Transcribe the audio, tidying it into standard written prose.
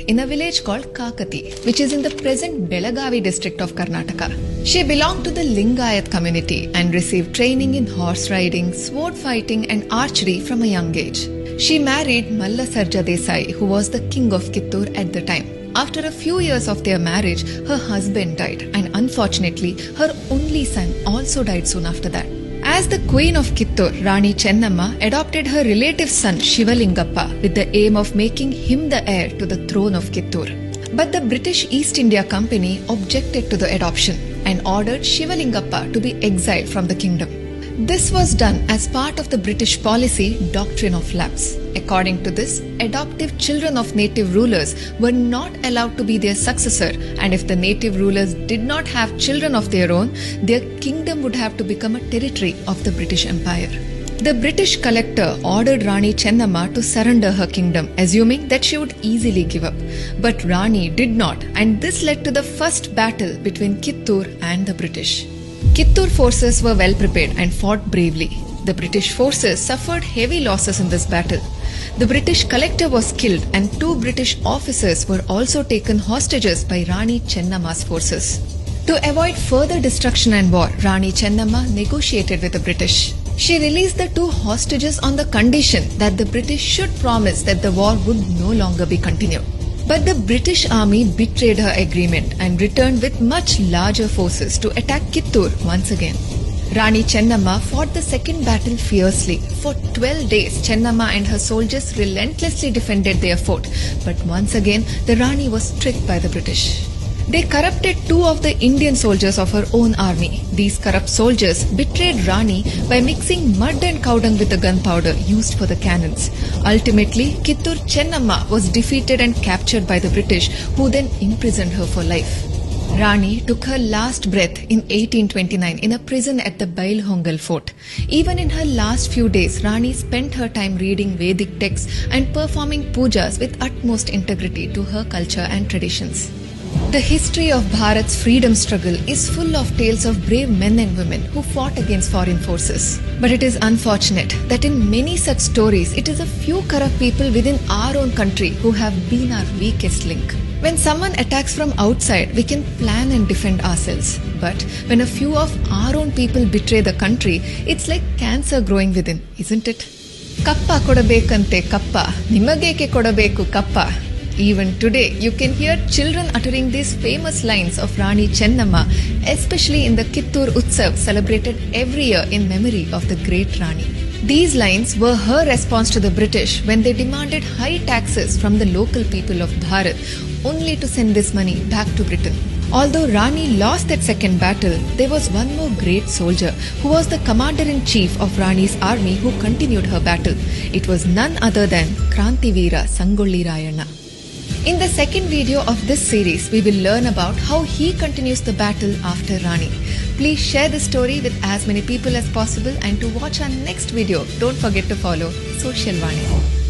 in a village called Kakati, which is in the present Belagavi district of Karnataka. She belonged to the Lingayat community and received training in horse riding, sword fighting and archery from a young age. She married Malla Sarja Desai, who was the king of Kitturu at the time. After a few years of their marriage, her husband died and unfortunately her only son also died soon after that. As the queen of Kitturu, Rani Chennamma adopted her relative's son Shivalingappa with the aim of making him the heir to the throne of Kitturu. But the British East India Company objected to the adoption and ordered Shivalingappa to be exiled from the kingdom. This was done as part of the British policy Doctrine of Lapse. According to this, adoptive children of native rulers were not allowed to be their successor, and if the native rulers did not have children of their own, their kingdom would have to become a territory of the British Empire. The British collector ordered Rani Chennamma to surrender her kingdom, assuming that she would easily give up. But Rani did not, and this led to the first battle between Kitturu and the British. Kitturu forces were well prepared and fought bravely. The British forces suffered heavy losses in this battle. The British collector was killed and 2 British officers were also taken hostages by Rani Chennamma's forces. To avoid further destruction and war, Rani Chennamma negotiated with the British. She released the 2 hostages on the condition that the British should promise that the war would no longer be continued. But the British army betrayed her agreement and returned with much larger forces to attack Kitturu once again. Rani Chennamma fought the second battle fiercely. For 12 days, Chennamma and her soldiers relentlessly defended their fort. But once again, the Rani was tricked by the British. They corrupted 2 of the Indian soldiers of her own army. These corrupt soldiers betrayed Rani by mixing mud and cow dung with the gunpowder used for the cannons. Ultimately, Kitturu Chennamma was defeated and captured by the British, who then imprisoned her for life. Rani took her last breath in 1829 in a prison at the Bailhongal fort. Even in her last few days, Rani spent her time reading Vedic texts and performing pujas with utmost integrity to her culture and traditions. The history of Bharat's freedom struggle is full of tales of brave men and women who fought against foreign forces. But it is unfortunate that in many such stories, it is a few corrupt people within our own country who have been our weakest link. When someone attacks from outside, we can plan and defend ourselves. But when a few of our own people betray the country, it's like cancer growing within, isn't it? Kappa kodabekante kappa, nimageke kodabeku kappa. Even today, you can hear children uttering these famous lines of Rani Chennamma, especially in the Kitturu Utsav celebrated every year in memory of the great Rani. These lines were her response to the British when they demanded high taxes from the local people of Bharat, only to send this money back to Britain. Although Rani lost that second battle, there was one more great soldier who was the commander-in-chief of Rani's army who continued her battle. It was none other than Krantiveera Sangolli Rayana. In the second video of this series, we will learn about how he continues the battle after Rani. Please share this story with as many people as possible, and to watch our next video, don't forget to follow Social Rani.